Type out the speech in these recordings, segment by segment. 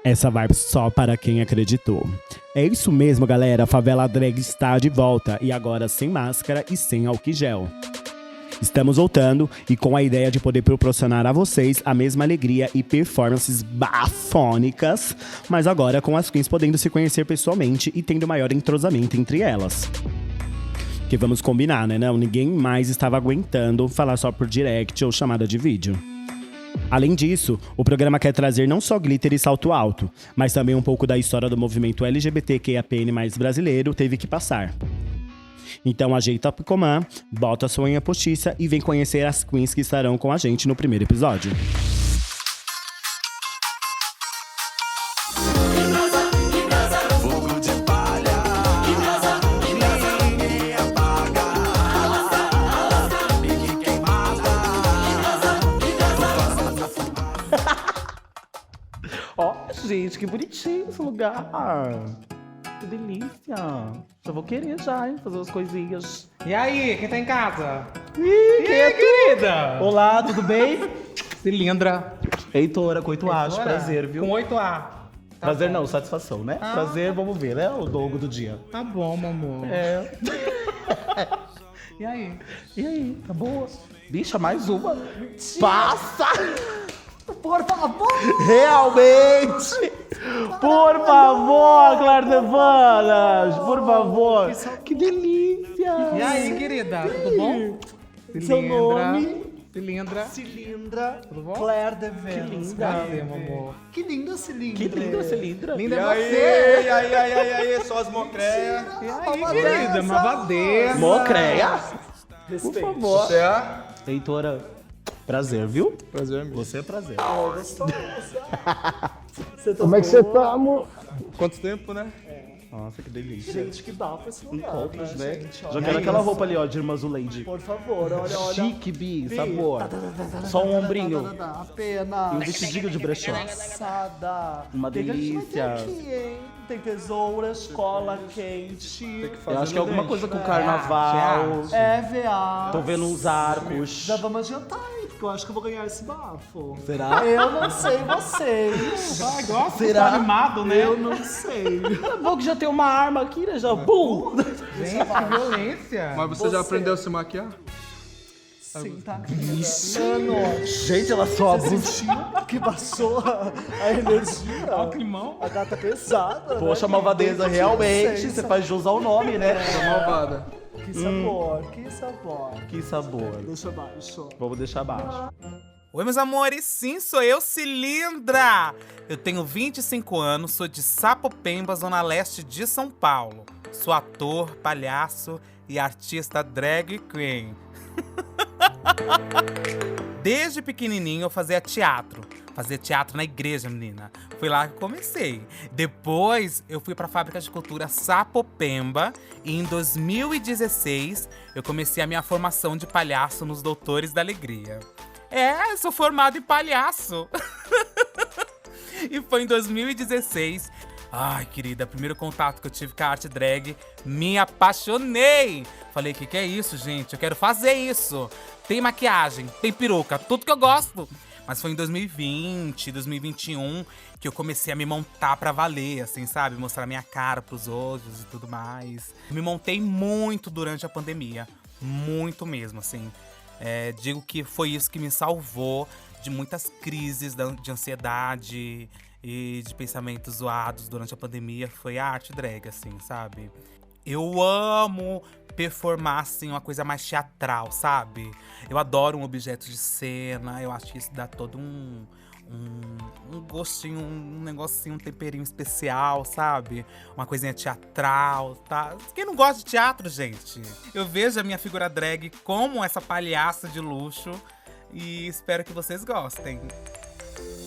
Essa vibe só para quem acreditou. É isso mesmo, galera. A Favela Drag está de volta. E agora sem máscara e sem álcool gel. Estamos voltando e com a ideia de poder proporcionar a vocês a mesma alegria e performances bafônicas, mas agora com as queens podendo se conhecer pessoalmente e tendo maior entrosamento entre elas. Que vamos combinar, né? Não, ninguém mais estava aguentando falar só por direct ou chamada de vídeo. Além disso, o programa quer trazer não só glitter e salto alto, mas também um pouco da história do movimento LGBTQIAPN+ brasileiro teve que passar. Então ajeita a picomã, bota a sua unha postiça e vem conhecer as queens que estarão com a gente no primeiro episódio. Ó, gente, que bonitinho esse lugar. Que delícia. Já vou querer já, hein, fazer umas coisinhas. E aí, quem tá em casa? Quem é tu? Querida! Olá, tudo bem? Cilindra. Heitora, com 8As, prazer, viu? Com 8A. Prazer bom. não, satisfação, né? Prazer, vamos ver, né? O longo do dia. Tá bom, meu amor. É. E aí? E aí, tá boa? Bicha, mais uma. Passa! Por favor! Realmente! Por favor, Claire Devanas! Por favor! Que delícia! E aí, querida? Tudo bom? Seu nome? Cilindra. Cilindra. Tudo bom? Claire de Vênus. Prazer, meu amor. Que linda cilindra. Que linda cilindra! Linda E é aí, aí, só as mocréia. você. E aí, querida? Uma badeira. Mocréia! Por Respeito. favor! Você é? Heitora, prazer, viu? Prazer, amigo. Você é prazer. Como é que você tá, amor? Quanto tempo, né? Nossa, que delícia. Gente, que dá pra esse lugar, Encontros, né? gente? Já Olha quero isso. aquela roupa ali, ó, de Irmã Zuleide. Por favor, olha. Chique, Bi, Bi, sabor. tá, Só um ombrinho. Apenas. E um vestidinho de brechó. Passada. Uma Que a gente vai ter delícia. aqui, hein? Tem tesouras, cola quente. Eu acho que é alguma coisa com carnaval. É, VA. Tô vendo uns arcos. Já vamos adiantar aí, porque eu acho que eu vou ganhar esse bafo. Será? Eu não sei vocês. Ai, gosto. Será? Tá animado, né? Eu não sei. É bom que já tem uma arma aqui, né? Já, bum! Gente, que violência. Mas você já aprendeu a se maquiar? Sim, tá? Mano, Gente, ela só você sentiu que passou a energia? Ó o climão. A gata pesada, Poxa, né? malvadeza, realmente. Sei, Você faz de usar o nome, né? Tô malvada. Que sabor, que sabor. Que sabor. Deixa abaixo. Vamos deixar abaixo. Oi, meus amores, sim, sou eu, Cilindra! Eu tenho 25 anos, sou de Sapopemba, zona leste de São Paulo. Sou ator, palhaço e artista drag queen. Desde pequenininho eu fazia teatro. Fazia teatro na igreja, menina. Foi lá que eu comecei. Depois eu fui pra Fábrica de Cultura Sapopemba e em 2016 eu comecei a minha formação de palhaço nos Doutores da Alegria. É, sou formado em palhaço. E foi em 2016. Ai, querida, primeiro contato que eu tive com a arte drag, me apaixonei. Falei, que é isso, gente? Eu quero fazer isso. Tem maquiagem, tem peruca, tudo que eu gosto. Mas foi em 2020, 2021 que eu comecei a me montar pra valer, assim, sabe? Mostrar minha cara pros outros e tudo mais. Me montei muito durante a pandemia. Muito mesmo, assim. Digo que foi isso que me salvou de muitas crises de ansiedade e de pensamentos zoados durante a pandemia. Foi a arte drag, assim, sabe? Eu amo performar, assim, uma coisa mais teatral, sabe? Eu adoro um objeto de cena, eu acho que isso dá todo um gostinho, um negocinho, um temperinho especial, sabe? Uma coisinha teatral, tá? Quem não gosta de teatro, gente? Eu vejo a minha figura drag como essa palhaça de luxo e espero que vocês gostem.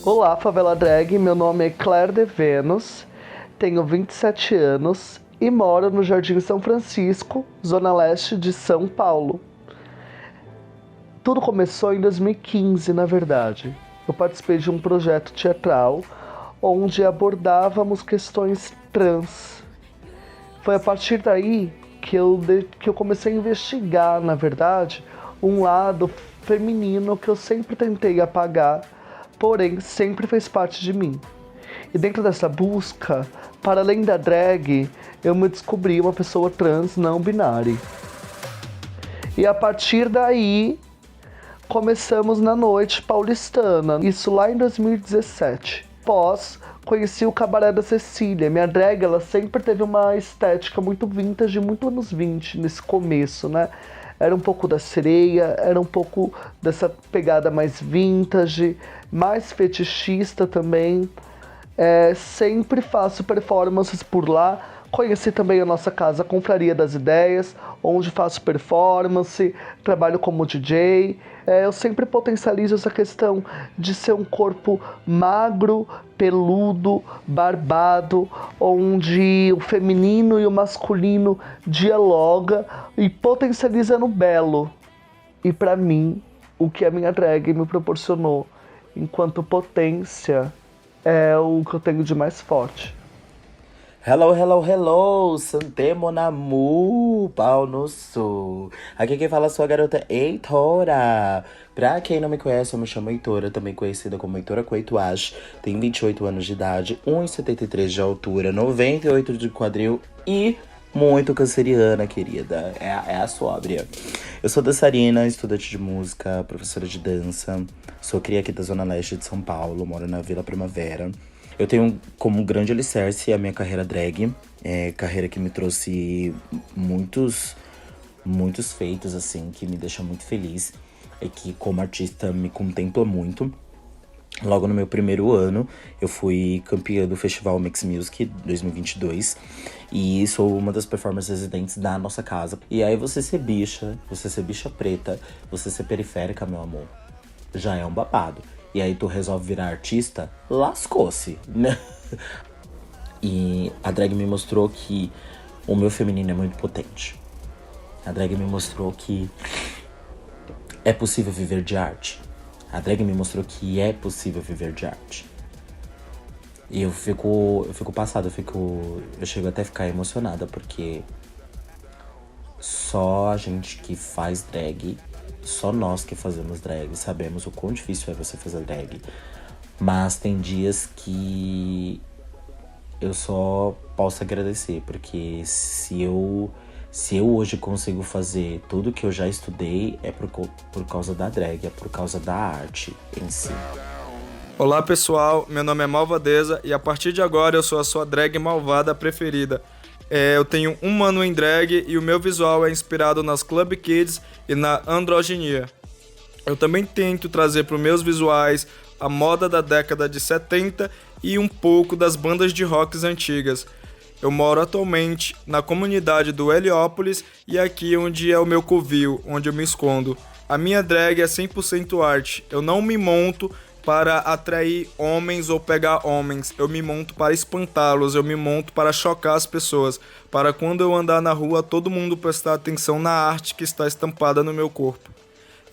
Olá, Favela Drag. Meu nome é Claire de Vênus. Tenho 27 anos e moro no Jardim São Francisco, zona leste de São Paulo. Tudo começou em 2015, na verdade. Eu participei de um projeto teatral onde abordávamos questões trans. Foi a partir daí que eu comecei a investigar, na verdade, um lado feminino que eu sempre tentei apagar, porém sempre fez parte de mim. E dentro dessa busca, para além da drag, eu me descobri uma pessoa trans não binária. E a partir daí, começamos na noite paulistana, isso lá em 2017. Conheci o Cabaré da Cecília. Minha drag, ela sempre teve uma estética muito vintage, muito anos 20, nesse começo, né? Era um pouco da Sereia, era um pouco dessa pegada mais vintage, mais fetichista também. Sempre faço performances por lá. Conheci também a nossa casa Confraria das Ideias, onde faço performance, trabalho como DJ. Eu sempre potencializo essa questão de ser um corpo magro, peludo, barbado, onde o feminino e o masculino dialoga e potencializa no belo. E pra mim, o que a minha drag me proporcionou enquanto potência é o que eu tenho de mais forte. Hello, hello, hello, Santé mon amour, pau no sul. Aqui quem fala é a sua garota Heitora. Pra quem não me conhece, eu me chamo Heitora, também conhecida como Heitora Coituage. Tenho 28 anos de idade, 1,73 de altura, 98 de quadril e muito canceriana, querida. É a sóbria. Eu sou dançarina, estudante de música, professora de dança. Sou cria aqui da Zona Leste de São Paulo, moro na Vila Primavera. Eu tenho como grande alicerce a minha carreira drag, carreira que me trouxe muitos feitos, assim, que me deixa muito feliz, e que como artista me contempla muito. Logo no meu primeiro ano, eu fui campeã do Festival Mix Music 2022 e sou uma das performances residentes da nossa casa. E aí você ser bicha preta, você ser periférica, meu amor, já é um babado. E aí tu resolve virar artista, lascou-se, né? E a drag me mostrou que o meu feminino é muito potente. A drag me mostrou que é possível viver de arte. A drag me mostrou que é possível viver de arte. E eu fico passado, eu chego até a ficar emocionada, porque só a gente que faz drag, só nós que fazemos drag, sabemos o quão difícil é você fazer drag. Mas tem dias que eu só posso agradecer, porque se eu hoje consigo fazer tudo que eu já estudei, é por causa da drag, é por causa da arte em si. Olá pessoal, meu nome é Malvadeza e a partir de agora eu sou a sua drag malvada preferida. Eu tenho 1 ano em drag e o meu visual é inspirado nas Club Kids e na androginia. Eu também tento trazer para os meus visuais a moda da década de 70 e um pouco das bandas de rocks antigas. Eu moro atualmente na comunidade do Heliópolis e aqui onde é o meu covil, onde eu me escondo. A minha drag é 100% arte. Eu não me monto para atrair homens ou pegar homens. Eu me monto para espantá-los, eu me monto para chocar as pessoas. Para quando eu andar na rua, todo mundo prestar atenção na arte que está estampada no meu corpo.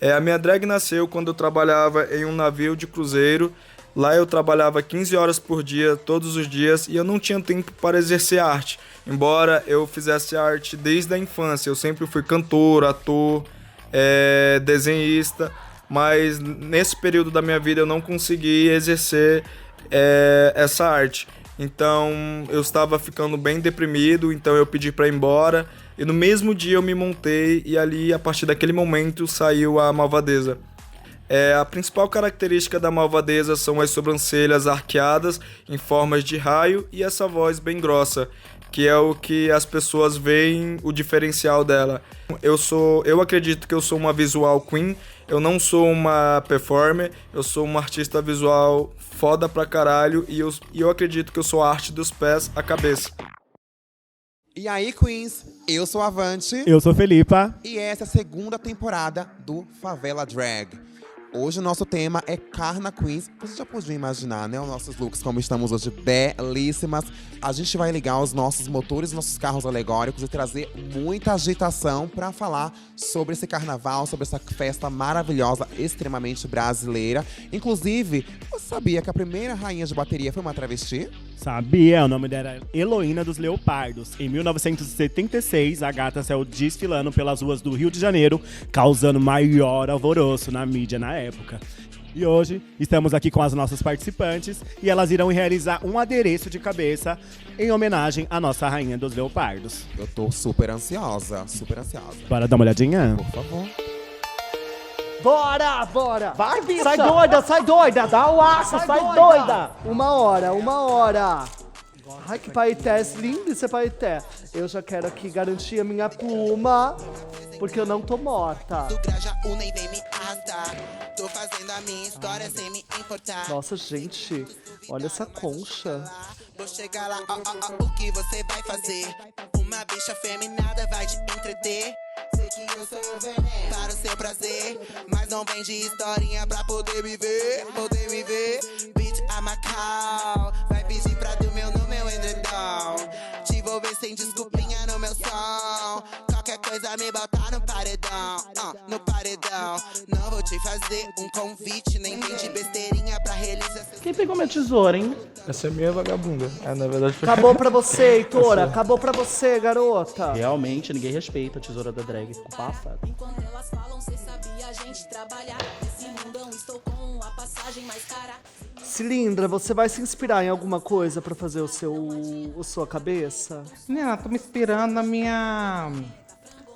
A minha drag nasceu quando eu trabalhava em um navio de cruzeiro. Lá eu trabalhava 15 horas por dia, todos os dias, e eu não tinha tempo para exercer arte. Embora eu fizesse arte desde a infância, eu sempre fui cantor, ator, desenhista, mas nesse período da minha vida eu não consegui exercer essa arte. Então eu estava ficando bem deprimido, então eu pedi para ir embora, e no mesmo dia eu me montei, e ali, a partir daquele momento, saiu a Malvadeza. A principal característica da Malvadeza são as sobrancelhas arqueadas em formas de raio e essa voz bem grossa, que é o que as pessoas veem o diferencial dela. Eu acredito que eu sou uma visual queen, eu não sou uma performer, eu sou uma artista visual foda pra caralho e eu acredito que eu sou a arte dos pés à cabeça. E aí, Queens, eu sou a Avante. Eu sou Felipa. E essa é a 2ª temporada do Favela Drag. Hoje o nosso tema é Carna Queens. Você já podia imaginar, né? Os nossos looks como estamos hoje, belíssimas. A gente vai ligar os nossos motores, nossos carros alegóricos e trazer muita agitação para falar sobre esse carnaval, sobre essa festa maravilhosa, extremamente brasileira. Inclusive, você sabia que a primeira rainha de bateria foi uma travesti? Sabia, o nome dela era Heloína dos Leopardos. Em 1976, a gata saiu desfilando pelas ruas do Rio de Janeiro, causando maior alvoroço na mídia na época. E hoje estamos aqui com as nossas participantes e elas irão realizar um adereço de cabeça em homenagem à nossa rainha dos leopardos. Eu tô super ansiosa, super ansiosa. Bora dar uma olhadinha? Por favor. Bora, bora! Vai, bicha! Sai doida! Dá o aço, sai doida! Uma hora! Ai, que paeté lindo esse paeté. Eu já quero aqui garantir a minha pluma, porque eu não tô morta. Do Graja nem vem me arrastar. Tô fazendo a minha história sem me importar. Nossa, gente, olha essa concha. Vou chegar lá, o que você vai fazer? Uma bicha feminada vai te entreter. Sei que eu sou o veneno para o seu prazer, mas não vem de historinha pra poder me ver. Bitch, I'm a cow. Vai pedir pra dormir no meu edredom. Te vou ver sem desculpinha no meu som. Qualquer coisa me botar no paredão, no paredão. Não vou te fazer um convite, nem vem de besteirinha pra realizar. Quem pegou minha tesoura, hein? Essa é minha vagabunda. Na verdade foi... Acabou pra você, Heitora. Acabou pra você, garota. Realmente, ninguém respeita a tesoura da drag. Ficou passada. Enquanto elas falam, cê sabia a gente trabalhar. Nesse mundão estou com a passagem mais cara. Cilindra, você vai se inspirar em alguma coisa pra fazer a sua cabeça? Menina, tô me inspirando nos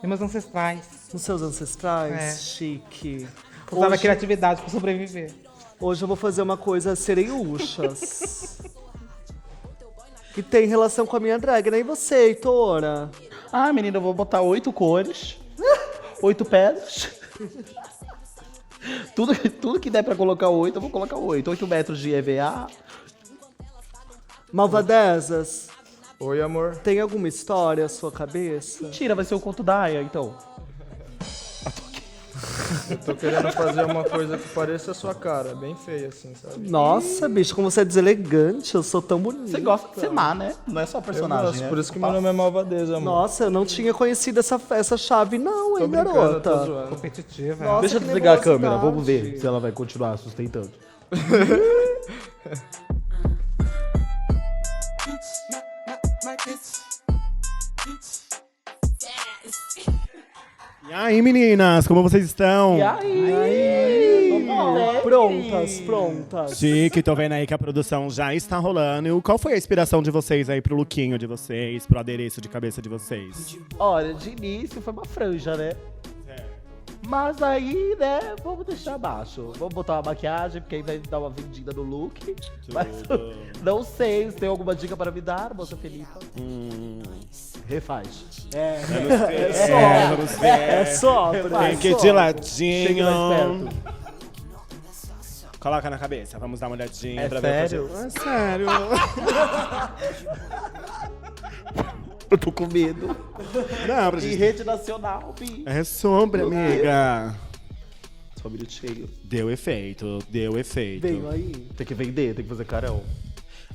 meus ancestrais. Nos seus ancestrais? É. Chique. Usava Hoje, criatividade pra sobreviver. hoje eu vou fazer uma coisa sereiuchas. Que tem relação com a minha drag, né? E você, Heitora? Ah, menina, eu vou botar 8 cores. 8 pedras. Tudo que der pra colocar 8, eu vou colocar 8. 8 metros de EVA. Malvadezas, Oi, amor. tem alguma história à sua cabeça? Mentira, vai ser o conto da Aya, então. Eu tô querendo fazer uma coisa que pareça a sua cara, bem feia assim, sabe? Nossa, bicho, como você é deselegante, eu sou tão bonita. Você gosta de ser má, né? Não é só personagem, né? Por isso que meu nome é Malvadeza, amor. Nossa, eu não tinha conhecido essa chave não, Tô hein, brincando, garota. eu tô zoando. Competitiva. Nossa, Deixa eu que desligar a nervosidade. câmera, vamos ver se ela vai continuar sustentando. E aí, meninas, como vocês estão? E aí? Prontas. Chique, tô vendo aí que a produção já está rolando. E qual foi a inspiração de vocês aí pro lookinho de vocês, pro adereço de cabeça de vocês? Olha, de início foi uma franja, né? Mas aí, né, vamos deixar abaixo. Vamos botar uma maquiagem, porque aí vai dar uma vendida no look. Mas não sei se tem alguma dica para me dar, moça Felipa. Refaz. Vamos ver. É só, Tem que ir de Chega ladinho. mais perto. Coloca na cabeça, vamos dar uma olhadinha É pra sério? ver. É sério. Eu tô com medo. Não, pra Em gente... rede nacional, bi. É sombra, amiga. Só um minutinho. Deu efeito. Veio aí. Tem que vender, tem que fazer carão.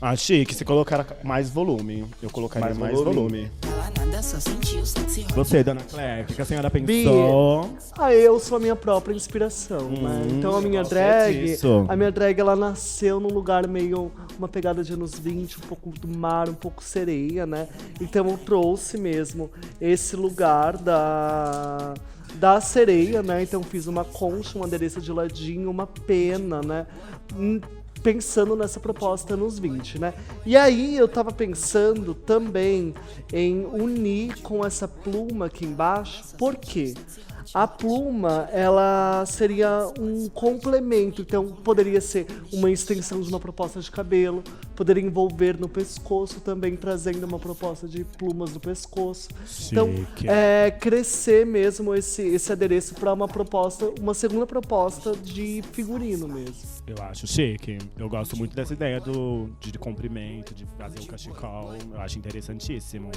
Ah, chique, se colocar mais volume. Eu colocaria mais Mais volume. Ela nada só sentiu sexy. Você, dona Claire, o que a senhora pensou? Eu sou a minha própria inspiração, né? Então a minha gostei drag, disso. ela nasceu num lugar meio, uma pegada de anos 20, um pouco do mar, um pouco sereia, né? Então eu trouxe mesmo esse lugar da sereia, né? Então fiz uma concha, um adereço de ladinho, uma pena, né? Pensando nessa proposta nos 20, né? E aí eu tava pensando também em unir com essa pluma aqui embaixo, por quê? A pluma, ela seria um complemento, então poderia ser uma extensão de uma proposta de cabelo, poderia envolver no pescoço também, trazendo uma proposta de plumas no pescoço. Então, Chique. crescer mesmo esse adereço para uma segunda proposta de figurino mesmo. Eu acho chique. Eu gosto muito dessa ideia de comprimento, de fazer o cachecol. Eu acho interessantíssimo.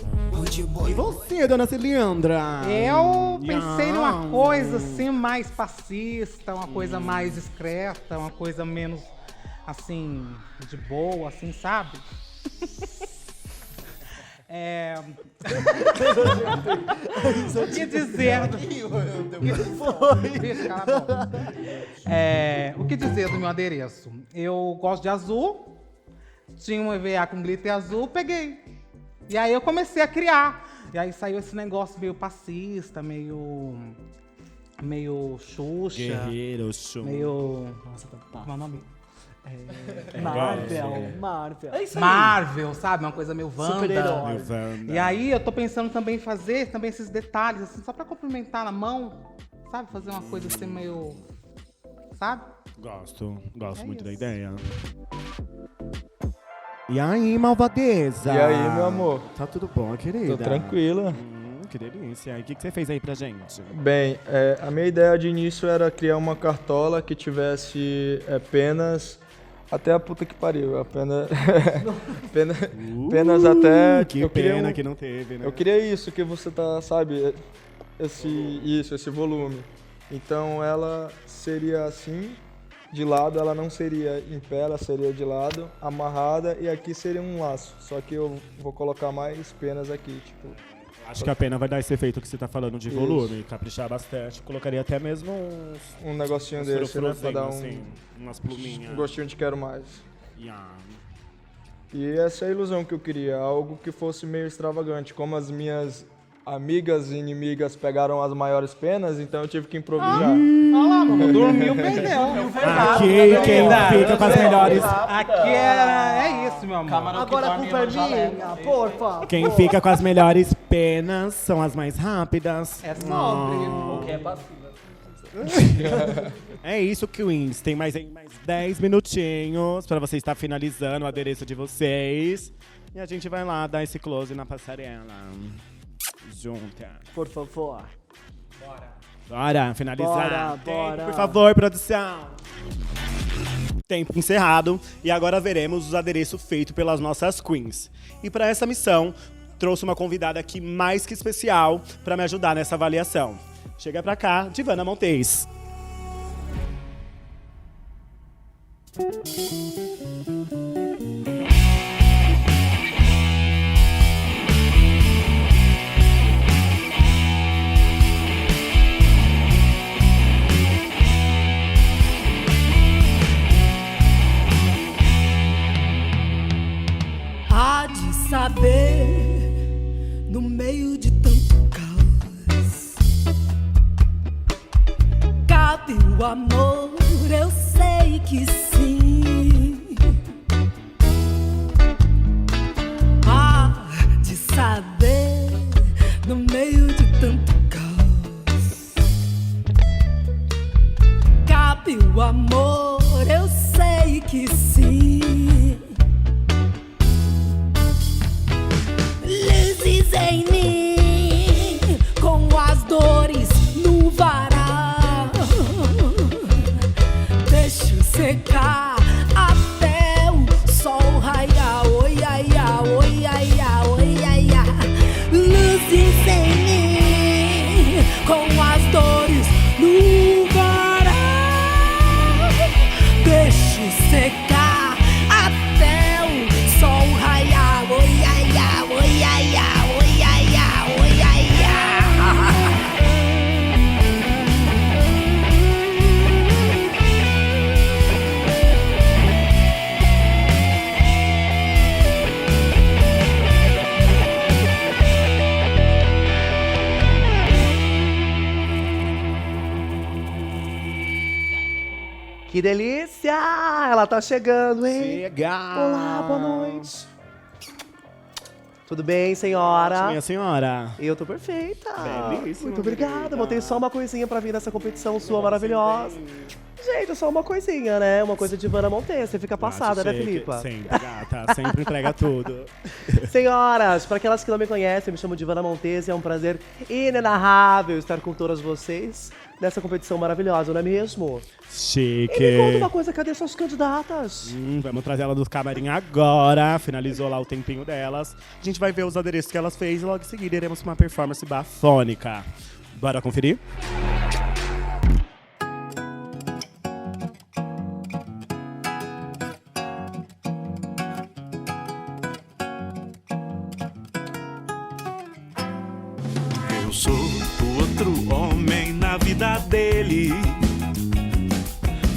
E você, dona Cilindra? Eu pensei numa coisa assim mais passista, uma coisa mais discreta, uma coisa menos assim, de boa, assim, sabe? O que dizer? O que dizer do meu adereço? Eu gosto de azul, tinha um EVA com glitter azul, peguei. E aí eu comecei a criar. E aí saiu esse negócio meio passista, meio meio Xuxa. Guerreiro, show. Meio. Nossa, tá. Como é o nome? Marvel. É isso aí. Marvel, sabe? Uma coisa meio Wanda. Super-herói. Meu Wanda. E aí eu tô pensando também em fazer também esses detalhes, assim, só pra complementar na mão, sabe? Fazer uma coisa assim meio. Sabe? Gosto É muito da isso. ideia. E aí, malvadeza? E aí, meu amor? Tá tudo bom, querida? Tô tranquila. Que delícia. E o que você fez aí pra gente? Bem, a minha ideia de início era criar uma cartola que tivesse penas até a puta que pariu. Penas até... Que eu queria pena que não teve, né? Eu queria isso que você tá, sabe? Esse volume. Então ela seria assim, de lado, ela não seria em pé, ela seria de lado, amarrada, e aqui seria um laço. Só que eu vou colocar mais penas aqui, tipo... Acho que a pena vai dar esse efeito que você tá falando de Isso. volume, caprichar bastante. Colocaria até mesmo Um negocinho uns desse, né? Pra dar assim, umas pluminhas. um gostinho de quero mais. Yeah. E essa é a ilusão que eu queria, algo que fosse meio extravagante. Como as minhas amigas e inimigas pegaram as maiores penas, então eu tive que improvisar. Olha lá, mano, dormiu, perdeu. Aqui, quem fica com as melhores... Aqui é isso, meu amor. Agora a culpa é minha, porfa. Quem fica com as melhores penas são as mais rápidas. É sobre. O que é passiva. É isso, Queens. Tem mais 10 minutinhos pra você estar finalizando o adereço de vocês. E a gente vai lá dar esse close na passarela. Junta. Por favor. Bora finalizar. Bora. Tempo, por favor, produção. Tempo encerrado. E agora veremos os adereços feitos pelas nossas queens. E para essa missão, trouxe uma convidada aqui mais que especial para me ajudar nessa avaliação. Chega pra cá, Divana Montes. Há de saber, no meio de tanto caos, cabe o amor, eu sei que sim. Há de saber, no meio de tanto caos, cabe o amor, eu sei que sim. Luzes em mim, com as dores no varal. Deixo secar até o sol raiar. Oi, ai, ai, oi, ai, ai, oi, ai, ai. Luzes em mim, com as dores no varal. Deixo secar até o sol raiar. Oi, ai, ai, oi, ai, ai, oi, ai, ai, oi, ai, ai. Que delícia! Ela tá chegando, hein? Legal. Olá, boa noite. Tudo bem, senhora? Minha senhora. Eu tô perfeita. Belíssima, Muito obrigada. querida. Botei só uma coisinha pra vir nessa competição sua maravilhosa. Gente, só uma coisinha, né? Uma coisa de Divana Montes. Você fica passada, né, Filipa? Sempre, gata. Sempre entrega tudo. Senhoras, para aquelas que não me conhecem, eu me chamo Divana Montes e é um prazer inenarrável estar com todas vocês nessa competição maravilhosa, não é mesmo? Chique. E me conta uma coisa, cadê suas candidatas? Vamos trazer ela do camarim agora. Finalizou lá o tempinho delas. A gente vai ver os adereços que elas fez e logo em seguida iremos pra uma performance bafônica. Bora conferir? Eu sou o outro homem na vida dele.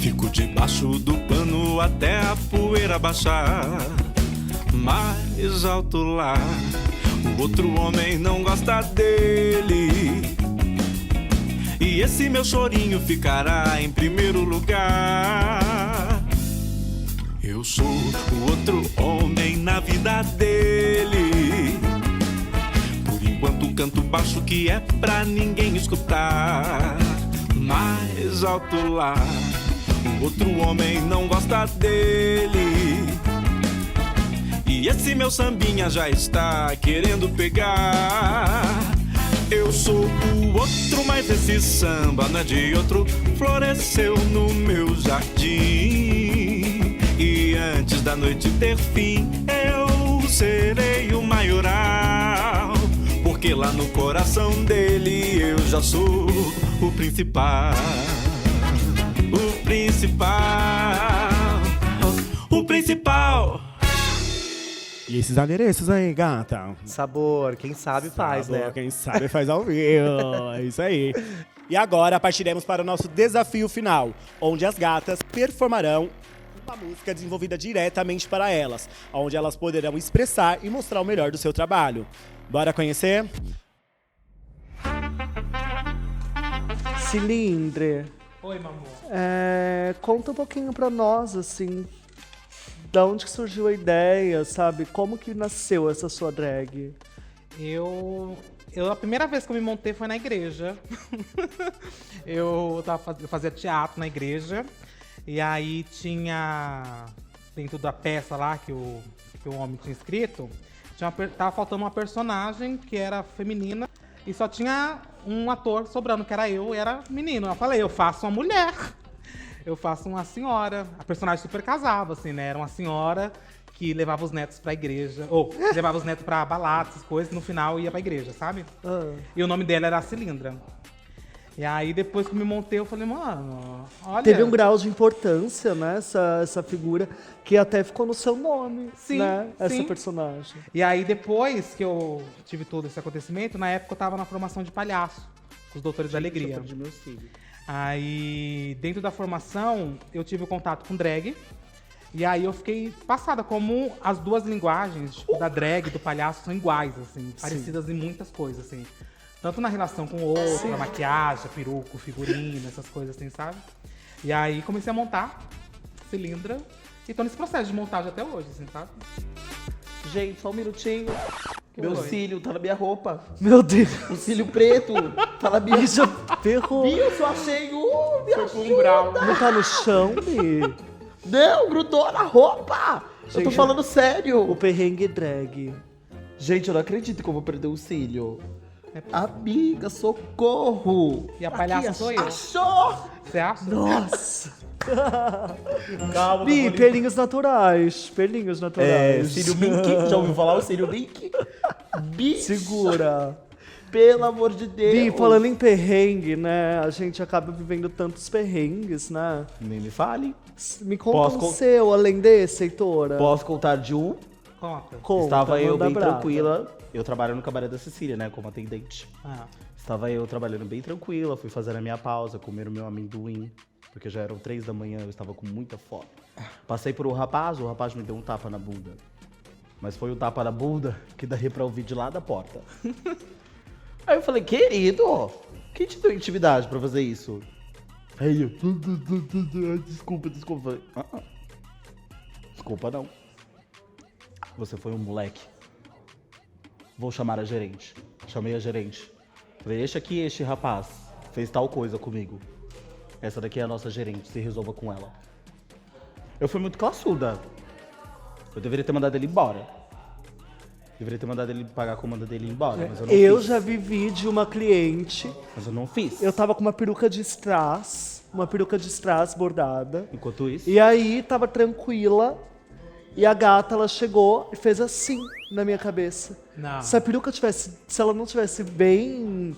Fico debaixo do pano até a poeira baixar. Mais alto lá, o outro homem não gosta dele. E esse meu chorinho ficará em primeiro lugar. Eu sou o outro homem na vida dele. Por enquanto canto baixo que é pra ninguém escutar. Mais alto lá, o outro homem não gosta dele. E esse meu sambinha já está querendo pegar. Eu sou o outro, mas esse samba não é de outro. Floresceu no meu jardim. E antes da noite ter fim, eu serei o maioral. Porque lá no coração dele eu já sou o principal. O principal. O principal. E esses adereços aí, gata? Sabor, quem sabe faz, Sabor, né? Quem sabe faz ao vivo. É isso aí. E agora partiremos para o nosso desafio final, onde as gatas performarão uma música desenvolvida diretamente para elas, onde elas poderão expressar e mostrar o melhor do seu trabalho. Bora conhecer? Cilindre, Oi, meu amor. conta um pouquinho pra nós, assim, da onde que surgiu a ideia, sabe? Como que nasceu essa sua drag? A primeira vez que eu me montei foi na igreja. eu fazia teatro na igreja. E aí tinha, dentro da peça lá que o homem tinha escrito, tava faltando uma personagem que era feminina e só tinha um ator sobrando, que era eu, e era menino. Eu falei, eu faço uma mulher. Eu faço uma senhora. A personagem super casava, assim, né? Era uma senhora que levava os netos pra igreja. Ou levava os netos pra balada, essas coisas, e no final ia pra igreja, sabe? E o nome dela era Cilindra. E aí, depois que eu me montei, eu falei, mano, olha... Teve um grau de importância, né? Essa figura, que até ficou no seu nome, Sim, né? Essa sim. personagem. E aí, depois que eu tive todo esse acontecimento, na época eu tava na formação de palhaço, com os Doutores da Alegria. De meus filhos. Aí, dentro da formação, eu tive o contato com drag. E aí eu fiquei passada como as duas linguagens, tipo, da drag e do palhaço são iguais, assim, parecidas em muitas coisas, assim. Tanto na relação com o outro, a maquiagem, a peruca, o figurino, essas coisas assim, sabe? E aí comecei a montar Cilindra e tô nesse processo de montagem até hoje, assim, sabe? Gente, só um minutinho. Meu foi? cílio tá na minha roupa. Meu Deus! O cílio preto tá na minha Isso ferrou! Ih, eu só achei um, me ajuda. Não tá no chão, Bi? Não, grudou na roupa! Eu tô Gente, falando sério. O perrengue drag. Gente, eu não acredito que eu vou perder o cílio. Amiga, socorro! E a palhaça Aqui, sou eu. Achou! Você acha? Nossa! Calma, Bi, pelinhos naturais. Pelinhos naturais. cílio Mink. Já ouviu falar o cílio Mink? Segura. Pelo amor de Deus. Bi, falando em perrengue, né? A gente acaba vivendo tantos perrengues, né? Nem me fale. Me conta Posso um con- seu, além desse, Heitora. Posso contar de um? Conta. Conta, Estava eu manda bem brava. tranquila. Eu trabalho no Cabaré da Cecília, né? Como atendente. Ah. Estava eu trabalhando bem tranquila. Fui fazer a minha pausa, comer o meu amendoim. Porque já eram 3 da manhã, eu estava com muita fome. Passei por o rapaz me deu um tapa na bunda. Mas foi o tapa na bunda que daria pra ouvir de lá da porta. Aí eu falei, querido, quem te deu intimidade pra fazer isso? Aí eu, desculpa. Falei, desculpa não. Você foi um moleque. Vou chamar a gerente. Chamei a gerente. Falei, este rapaz fez tal coisa comigo. Essa daqui é a nossa gerente, se resolva com ela. Eu fui muito classuda. Eu deveria ter mandado ele embora. Deveria ter mandado ele pagar a comanda dele e ir embora, mas eu não Eu fiz. já vivi de uma cliente. Mas eu não fiz. Eu tava com uma peruca de strass bordada. Enquanto isso, E aí, tava tranquila. E a gata, ela chegou e fez assim na minha cabeça. Não. Se a peruca tivesse, se ela não tivesse bem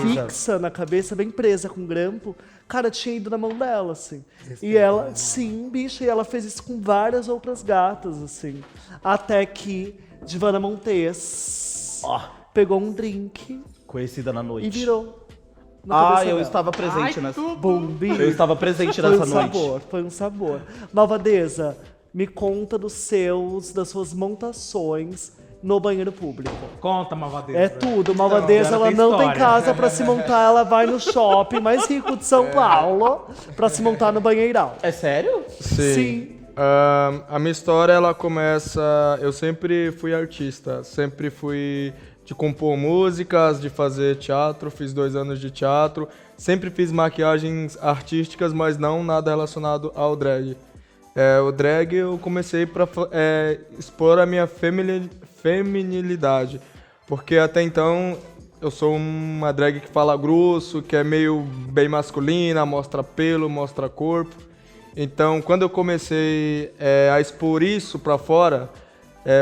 fixa na cabeça, bem presa com grampo, cara, tinha ido na mão dela, assim. E ela, sim, bicha, e ela fez isso com várias outras gatas, assim. Até que Divana Montes pegou um drink conhecida na noite. e virou. na cabeça eu dela. estava presente nessa. Bombi. Eu estava presente Foi nessa um noite. sabor, foi um sabor. Malvadeza, me conta das suas montações no banheiro público. Conta, Malvadeza. É tudo. Malvadeza, Então, ela não tem história. casa pra se montar, ela vai no shopping mais rico de São Paulo pra se montar no banheirão. É sério? Sim. A minha história, ela começa... Eu sempre fui artista, sempre fui de compor músicas, de fazer teatro, fiz 2 anos de teatro. Sempre fiz maquiagens artísticas, mas não nada relacionado ao drag. O drag eu comecei para expor a minha feminilidade, porque até então eu sou uma drag que fala grosso, que é meio bem masculina, mostra pelo, mostra corpo. Então, quando eu comecei a expor isso para fora,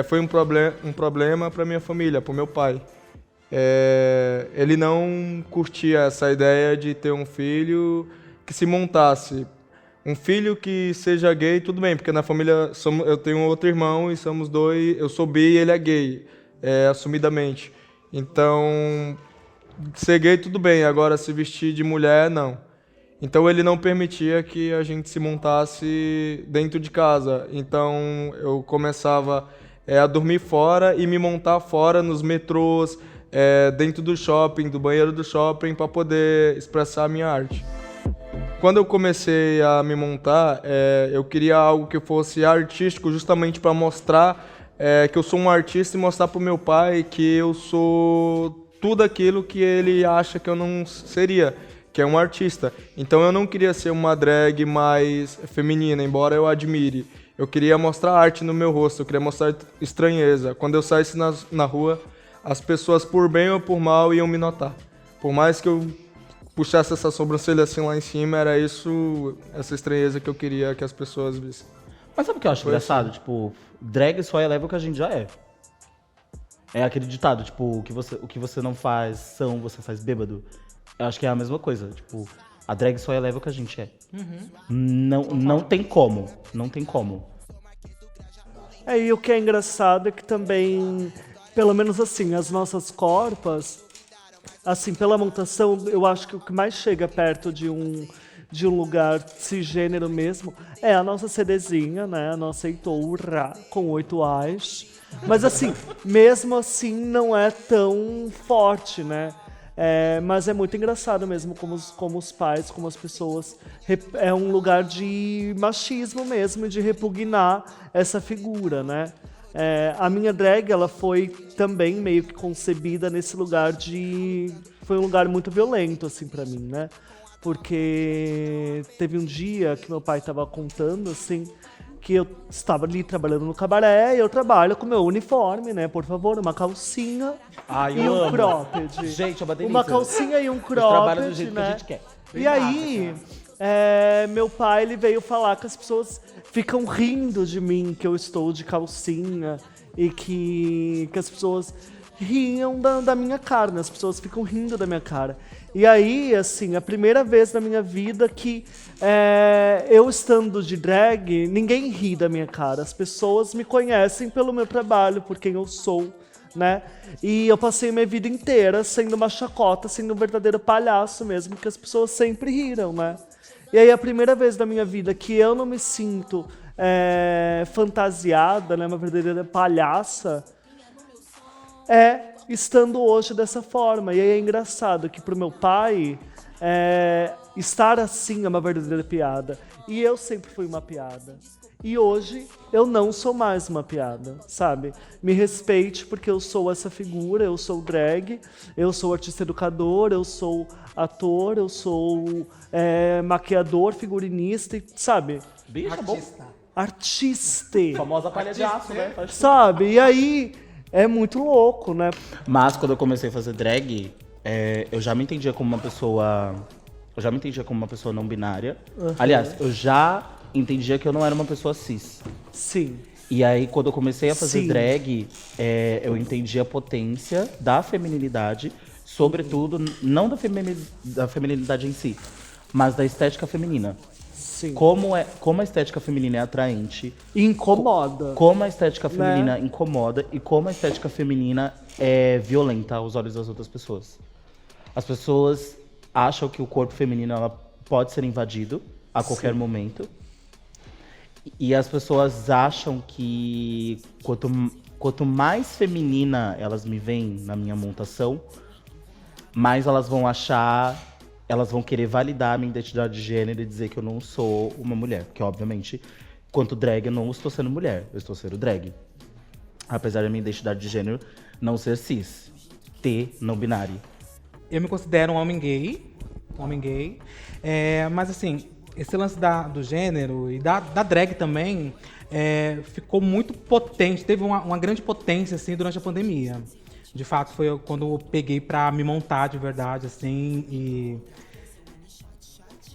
foi um problema para minha família, para o meu pai. Ele não curtia essa ideia de ter um filho que se montasse. Um filho que seja gay, tudo bem, porque na família eu tenho outro irmão e somos 2, eu sou bi e ele é gay, assumidamente. Então, ser gay, tudo bem, agora se vestir de mulher, não. Então ele não permitia que a gente se montasse dentro de casa. Então eu começava a dormir fora e me montar fora nos metrôs, dentro do shopping, do banheiro do shopping, para poder expressar a minha arte. Quando eu comecei a me montar, eu queria algo que fosse artístico, justamente para mostrar que eu sou um artista e mostrar para o meu pai que eu sou tudo aquilo que ele acha que eu não seria, que é um artista. Então eu não queria ser uma drag mais feminina, embora eu admire. Eu queria mostrar arte no meu rosto, eu queria mostrar estranheza. Quando eu saísse na rua, as pessoas, por bem ou por mal, iam me notar. Por mais que eu puxasse essa sobrancelha assim lá em cima, era isso, essa estranheza que eu queria que as pessoas vissem. Mas sabe o que eu acho engraçado? Tipo, drag só eleva o que a gente já é. É aquele ditado, tipo, o que você não faz você faz bêbado. Eu acho que é a mesma coisa, tipo, a drag só eleva o que a gente é. Não tem como, não tem como. E o que é engraçado é que também, pelo menos assim, as nossas corpas, assim, pela montação, eu acho que o que mais chega perto de um lugar cisgênero mesmo é a nossa CDzinha, né? A nossa Heitora com 8 A's. Mas assim, mesmo assim não é tão forte, né? Mas é muito engraçado mesmo como os pais, como as pessoas... É um lugar de machismo mesmo, de repugnar essa figura, né? A minha drag, ela foi também meio que concebida nesse lugar de... Foi um lugar muito violento, assim, pra mim, né? Porque teve um dia que meu pai tava contando, assim, que eu estava ali trabalhando no cabaré e eu trabalho com meu uniforme, né? Por favor, uma calcinha e um cropped. Gente, é uma delícia. Uma calcinha e um cropped, trabalha do jeito né? que a gente quer. E aí, meu pai, ele veio falar que as pessoas ficam rindo de mim, que eu estou de calcinha e que as pessoas riam da minha cara, né? As pessoas ficam rindo da minha cara. E aí, assim, a primeira vez na minha vida que eu estando de drag, ninguém ri da minha cara. As pessoas me conhecem pelo meu trabalho, por quem eu sou, né? E eu passei minha vida inteira sendo uma chacota, sendo um verdadeiro palhaço mesmo, que as pessoas sempre riram, né? E aí, a primeira vez da minha vida que eu não me sinto fantasiada, né? Uma verdadeira palhaça, estando hoje dessa forma. E aí é engraçado que pro meu pai, estar assim é uma verdadeira piada. E eu sempre fui uma piada. E hoje eu não sou mais uma piada, sabe? Me respeite porque eu sou essa figura, eu sou drag, eu sou artista educador, eu sou ator, eu sou maquiador, figurinista, sabe? Bicha, Artista. Famosa palhaço, né? Sabe? E aí... É muito louco, né? Mas quando eu comecei a fazer drag, eu já me entendia como uma pessoa... Eu já me entendia como uma pessoa não binária. Aliás, eu já entendia que eu não era uma pessoa cis. Sim. E aí, quando eu comecei a fazer Sim. drag, eu entendi a potência da feminilidade, sobretudo, não da feminilidade em si, mas da estética feminina. Sim. Como a estética feminina é atraente. Incomoda. Como a estética feminina incomoda e como a estética feminina é violenta aos olhos das outras pessoas. As pessoas acham que o corpo feminino ela pode ser invadido a qualquer momento. E as pessoas acham que quanto mais feminina elas me veem na minha montação, mais elas vão achar, elas vão querer validar a minha identidade de gênero e dizer que eu não sou uma mulher. Porque, obviamente, quanto drag, eu não estou sendo mulher, eu estou sendo drag. Apesar da minha identidade de gênero não ser cis, não binário. Eu me considero um homem gay. Mas assim, esse lance do gênero e da drag também ficou muito potente, teve uma grande potência assim, durante a pandemia. De fato, foi quando eu peguei pra me montar de verdade, assim,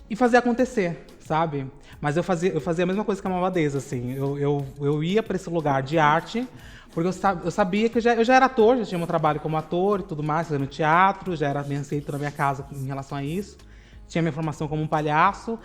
e fazer acontecer, sabe? Mas eu fazia a mesma coisa que a Malvadeza, assim. Eu ia pra esse lugar de arte, porque eu sabia que eu já era ator, já tinha meu trabalho como ator e tudo mais, fazendo teatro, já era bem aceito na minha casa em relação a isso. Tinha minha formação como um palhaço,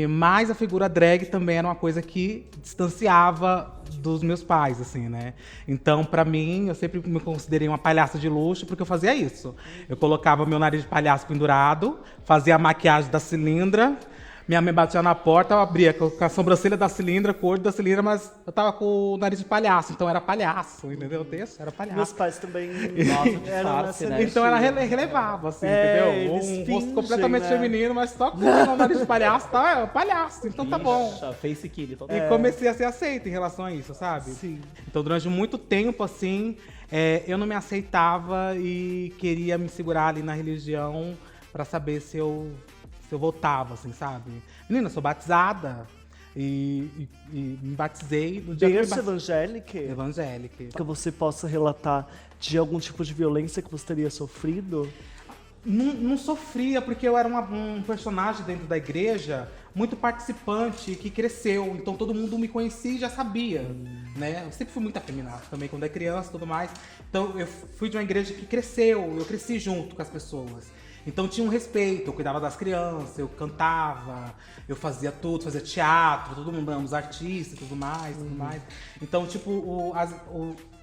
mas a figura drag também era uma coisa que distanciava dos meus pais, assim, né? Então, pra mim, eu sempre me considerei uma palhaça de luxo, porque eu fazia isso. Eu colocava meu nariz de palhaço pendurado, fazia a maquiagem da cilindra, minha mãe batia na porta, eu abria com a sobrancelha da cilindra, com o olho da cilindra, mas eu tava com o nariz de palhaço, então era palhaço, entendeu? O texto era palhaço. Meus pais também eram nessa né? Então ela relevava, assim, entendeu? Um rosto completamente feminino, mas só com o nariz de palhaço, tá? Palhaço, então tá bom. Face kill, E comecei a ser aceita em relação a isso, sabe? Sim. Então durante muito tempo, assim, eu não me aceitava e queria me segurar ali na religião pra saber se eu voltava, assim, sabe? Menina, eu sou batizada e me batizei no dia Berço evangélica? Evangélica. Que você possa relatar de algum tipo de violência que você teria sofrido? Não sofria, porque eu era um personagem dentro da igreja muito participante, que cresceu. Então todo mundo me conhecia e já sabia, né? Eu sempre fui muito afeminado também, quando é criança e tudo mais. Então eu fui de uma igreja que cresceu, eu cresci junto com as pessoas. Então tinha um respeito, eu cuidava das crianças, eu cantava, eu fazia tudo, fazia teatro, todo mundo ama os artistas e tudo mais. Então, tipo,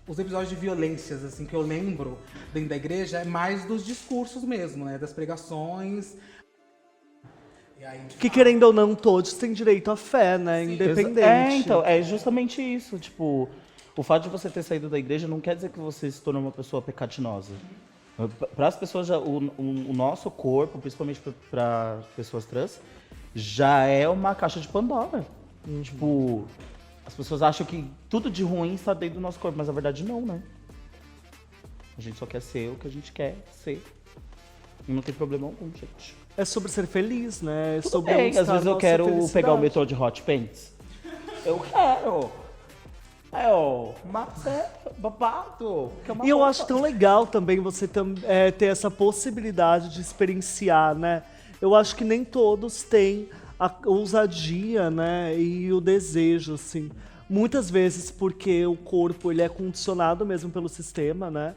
os episódios de violências, assim, que eu lembro dentro da igreja é mais dos discursos mesmo, né? Das pregações. E aí, que querendo ou não, todos têm direito à fé, né? Sim. Independente. Então, é justamente isso, tipo, o fato de você ter saído da igreja não quer dizer que você se tornou uma pessoa pecaminosa. Para as pessoas, o nosso corpo, principalmente para pessoas trans, já é uma caixa de Pandora. Tipo, as pessoas acham que tudo de ruim está dentro do nosso corpo, mas na verdade não, né? A gente só quer ser o que a gente quer ser. E não tem problema algum, gente. É sobre ser feliz, né? É Tudo sobre bem, às vezes eu quero pegar o metrô de Hot Pants. Eu quero. Mas é babado. E eu acho tão legal também você ter essa possibilidade de experienciar, né? Eu acho que nem todos têm a ousadia, né? E o desejo, assim. Muitas vezes porque o corpo ele é condicionado mesmo pelo sistema, né?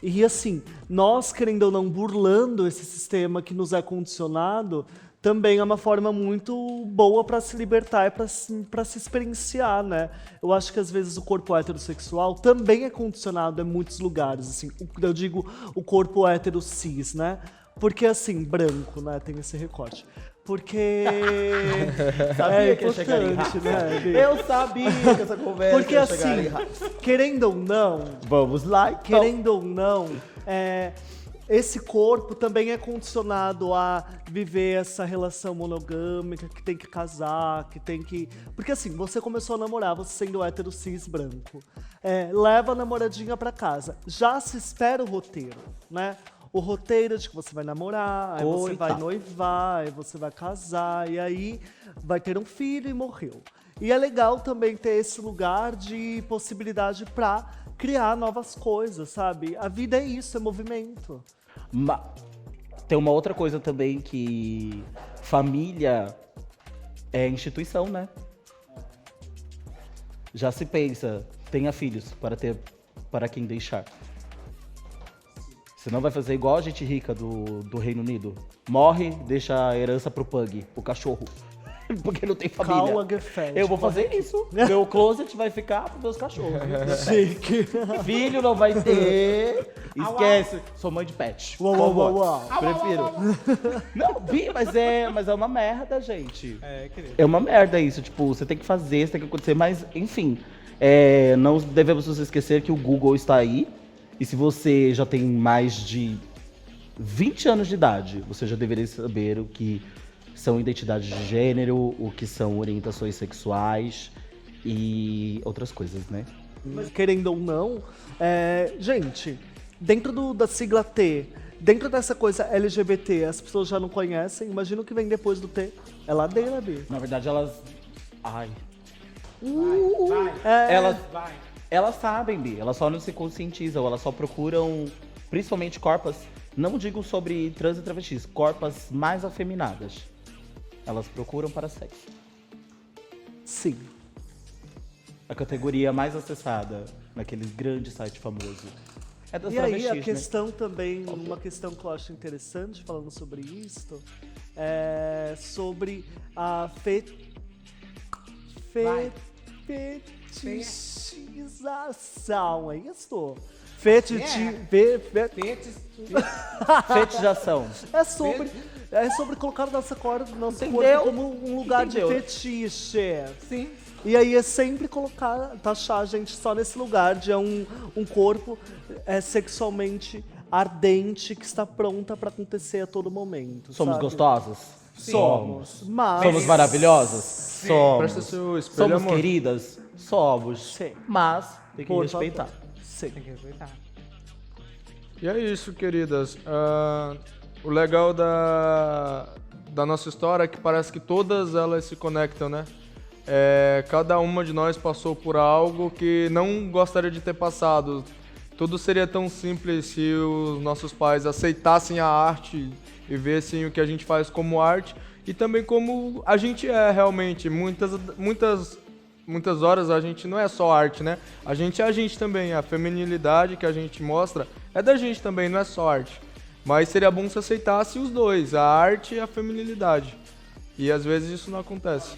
E assim, nós, querendo ou não, burlando esse sistema que nos é condicionado, também é uma forma muito boa para se libertar e para se experienciar, né? Eu acho que às vezes o corpo heterossexual também é condicionado em muitos lugares, assim. Eu digo o corpo hetero cis, né? Porque assim, branco, né? Tem esse recorte. Porque sabia que ia chegar ali rápido. Né? Eu sabia que essa conversa porque, ia chegar assim, ali rápido. Querendo ou não, vamos lá, então. Querendo ou não, esse corpo também é condicionado a viver essa relação monogâmica, que tem que casar, que tem que... Porque assim, você começou a namorar, você sendo hétero cis branco. Leva a namoradinha pra casa. Já se espera o roteiro, né? O roteiro de que você vai namorar, aí você vai noivar, aí você vai casar, e aí vai ter um filho e morreu. E é legal também ter esse lugar de possibilidade pra criar novas coisas, sabe? A vida é isso, é movimento. Tem uma outra coisa também que família é instituição, né? Já se pensa, tenha filhos para quem deixar. Você não vai fazer igual a gente rica do Reino Unido. Morre, deixa a herança pro pug, pro cachorro. Porque não tem família. Eu vou fazer isso. Meu closet vai ficar pros meus cachorros. Chique. Filho não vai ter. Esquece. Sou mãe de pet. Uau, Por uau, favor. uau, uau. Prefiro. Não, Vi, mas é uma merda, gente. Querido. É uma merda isso. Tipo, você tem que fazer, isso tem que acontecer. Mas, enfim, não devemos nos esquecer que o Google está aí. E se você já tem mais de 20 anos de idade, você já deveria saber o que são identidades de gênero, o que são orientações sexuais e outras coisas, né? Mas querendo ou não, gente, dentro da sigla T, dentro dessa coisa LGBT, as pessoas já não conhecem, imagina o que vem depois do T. É ladeira, Bi. Na verdade, elas... Ai... Vai. Elas sabem, Bi, elas só não se conscientizam, elas só procuram, principalmente corpas, não digo sobre trans e travestis, corpas mais afeminadas. Elas procuram para sexo. Sim. A categoria mais acessada naquele grande site famoso é das E aí, travestis, a né? questão também, uma questão que eu acho interessante, falando sobre isso, é sobre a fetichização, é isso? Fetichização. É sobre colocar nosso corpo Entendeu? como um lugar Entendeu? de fetiche. Sim. E aí é sempre taxar a gente só nesse lugar de um corpo sexualmente ardente que está pronta pra acontecer a todo momento. Somos sabe? gostosas? Somos. Mas... Somos maravilhosas? Presta Somos. seu espelho, Somos amor. queridas? Somos. Sim. Mas tem que Por respeitar. favor. Sim. Tem que respeitar. E é isso, queridas. O legal da nossa história é que parece que todas elas se conectam, né? Cada uma de nós passou por algo que não gostaria de ter passado. Tudo seria tão simples se os nossos pais aceitassem a arte e vissem o que a gente faz como arte e também como a gente é realmente. Muitas horas a gente não é só arte, né? A gente é a gente também. A feminilidade que a gente mostra é da gente também, não é só arte. Mas seria bom se aceitasse os dois, a arte e a feminilidade. E às vezes isso não acontece.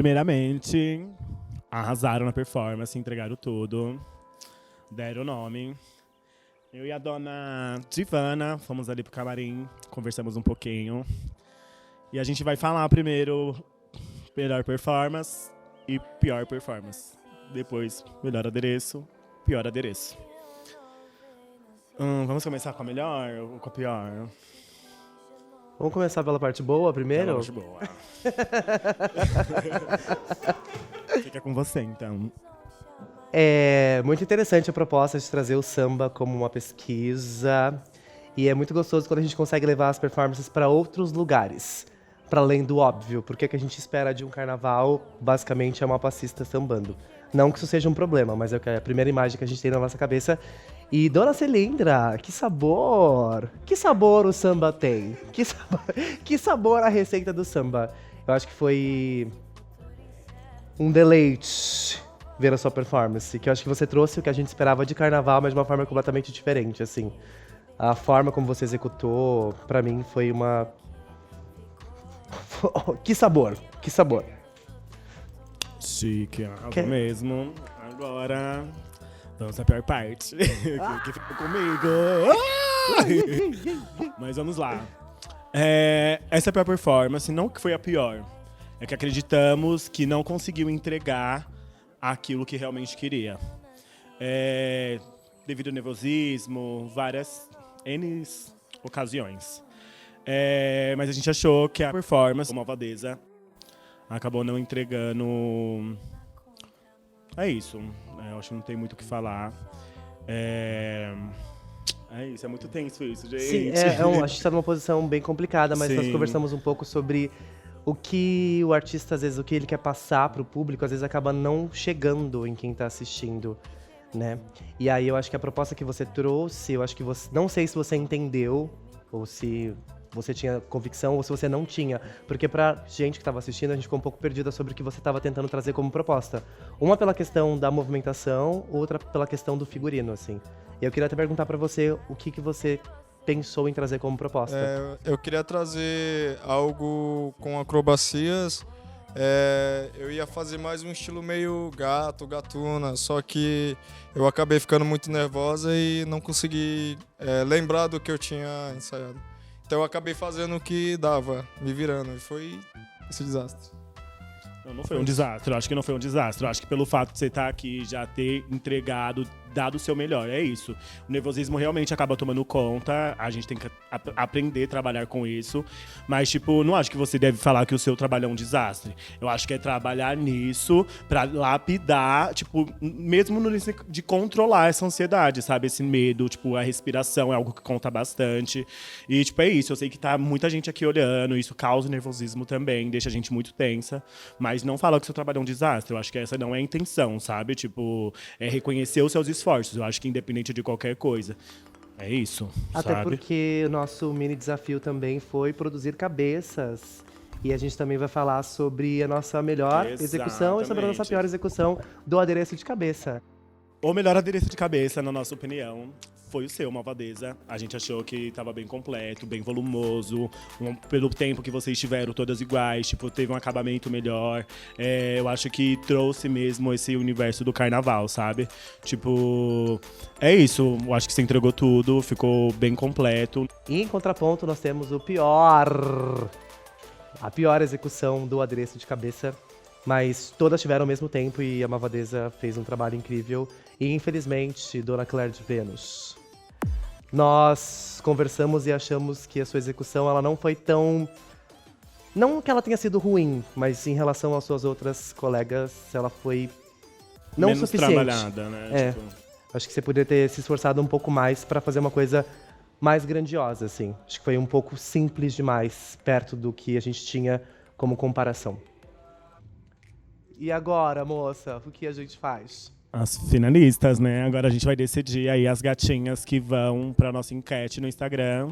Primeiramente, arrasaram na performance, entregaram tudo, deram o nome. Eu e a dona Divana fomos ali pro camarim, conversamos um pouquinho. E a gente vai falar primeiro melhor performance e pior performance. Depois, melhor adereço, pior adereço. Vamos começar com a melhor ou com a pior? Vamos começar pela parte boa primeiro? Pela parte boa. Fica com você, então. É muito interessante a proposta de trazer o samba como uma pesquisa. E é muito gostoso quando a gente consegue levar as performances para outros lugares. Para além do óbvio, porque o que a gente espera de um carnaval, basicamente, é uma passista sambando. Não que isso seja um problema, mas é a primeira imagem que a gente tem na nossa cabeça. E, Dona Celindra, que sabor! Que sabor o samba tem? Que sabor a receita do samba? Eu acho que foi um deleite ver a sua performance. Que eu acho que você trouxe o que a gente esperava de carnaval, mas de uma forma completamente diferente, assim. A forma como você executou, pra mim, foi uma... Que sabor, que sabor. Chique, algo mesmo. Agora, vamos à pior parte. Que ficou comigo. Mas vamos lá. Essa é a pior performance, não que foi a pior. É que acreditamos que não conseguiu entregar aquilo que realmente queria. Devido ao nervosismo, várias N ocasiões. Mas a gente achou que a performance, como Malvadeza, acabou não entregando. É isso. Eu acho que não tem muito o que falar. É isso, é muito tenso isso, gente. Sim, a gente está numa posição bem complicada, mas nós conversamos um pouco sobre o que o artista, às vezes, o que ele quer passar para o público, às vezes acaba não chegando em quem está assistindo, né? E aí eu acho que a proposta que você trouxe, eu acho que você... Não sei se você entendeu, ou se você tinha convicção, ou se você não tinha. Porque pra gente que estava assistindo, a gente ficou um pouco perdida sobre o que você estava tentando trazer como proposta. Uma pela questão da movimentação, outra pela questão do figurino, assim. E eu queria até perguntar pra você o que você pensou em trazer como proposta. Eu queria trazer algo com acrobacias. Eu ia fazer mais um estilo meio gatuna, só que eu acabei ficando muito nervosa e não consegui lembrar do que eu tinha ensaiado. Então eu acabei fazendo o que dava, me virando, e foi esse desastre. Não foi um desastre, eu acho que não foi um desastre. Eu acho que pelo fato de você estar aqui, já ter entregado, dado o seu melhor, é isso. O nervosismo realmente acaba tomando conta, a gente tem que aprender a trabalhar com isso. Mas, tipo, não acho que você deve falar que o seu trabalho é um desastre. Eu acho que é trabalhar nisso pra lapidar, tipo, mesmo no de controlar essa ansiedade, sabe? Esse medo, tipo, a respiração é algo que conta bastante. E, tipo, é isso. Eu sei que tá muita gente aqui olhando, isso causa nervosismo também, deixa a gente muito tensa. Mas não fala que o seu trabalho é um desastre. Eu acho que essa não é a intenção, sabe? Tipo, é reconhecer os seus esforços. Eu acho que independente de qualquer coisa. É isso, Até sabe? porque o nosso mini desafio também foi produzir cabeças. E a gente também vai falar sobre a nossa melhor execução e sobre a nossa pior execução do adereço de cabeça. O melhor adereço de cabeça, na nossa opinião, foi o seu, Malvadeza. A gente achou que estava bem completo, bem volumoso. Pelo tempo que vocês tiveram, todas iguais. Tipo, teve um acabamento melhor. Eu acho que trouxe mesmo esse universo do carnaval, sabe? Tipo, é isso. Eu acho que você entregou tudo, ficou bem completo. E em contraponto, nós temos o pior. A pior execução do adereço de cabeça. Mas todas tiveram ao mesmo tempo e a Malvadeza fez um trabalho incrível. E infelizmente, Dona Claire de Vênus, nós conversamos e achamos que a sua execução ela não foi tão... Não que ela tenha sido ruim, mas em relação às suas outras colegas, ela foi não menos suficiente. Trabalhada, né? Tipo... Acho que você poderia ter se esforçado um pouco mais para fazer uma coisa mais grandiosa, assim. Acho que foi um pouco simples demais, perto do que a gente tinha como comparação. E agora, moça, o que a gente faz? As finalistas, né? Agora a gente vai decidir aí as gatinhas que vão pra nossa enquete no Instagram.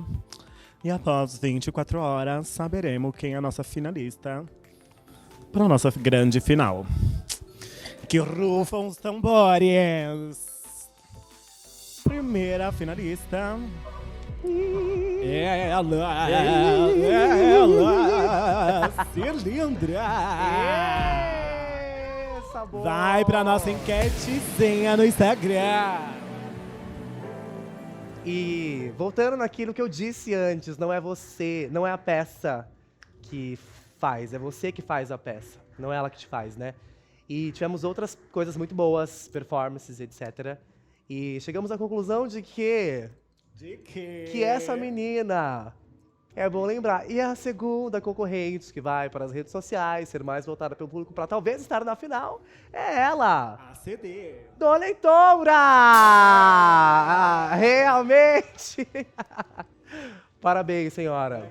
E após 24 horas, saberemos quem é a nossa finalista pra nossa grande final. Que rufam os tambores! Primeira finalista... Ela, Celindra! sabor. Vai pra nossa enquetezinha no Instagram. E voltando naquilo que eu disse antes, não é você, não é a peça que faz, é você que faz a peça. Não é ela que te faz, né? E tivemos outras coisas muito boas, performances, etc. E chegamos à conclusão de que essa menina, é bom lembrar, e a segunda concorrente que vai para as redes sociais, ser mais voltada pelo público para talvez estar na final, é ela. A CD. Dona Heitora! Realmente! Parabéns, senhora.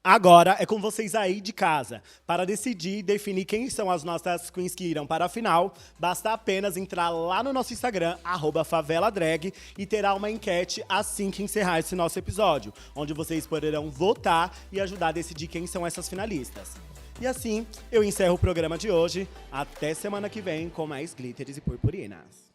Agora é com vocês aí de casa. Para decidir e definir quem são as nossas queens que irão para a final, basta apenas entrar lá no nosso Instagram, @faveladrag, e terá uma enquete assim que encerrar esse nosso episódio, onde vocês poderão votar e ajudar a decidir quem são essas finalistas. E assim, eu encerro o programa de hoje. Até semana que vem com mais glitters e purpurinas.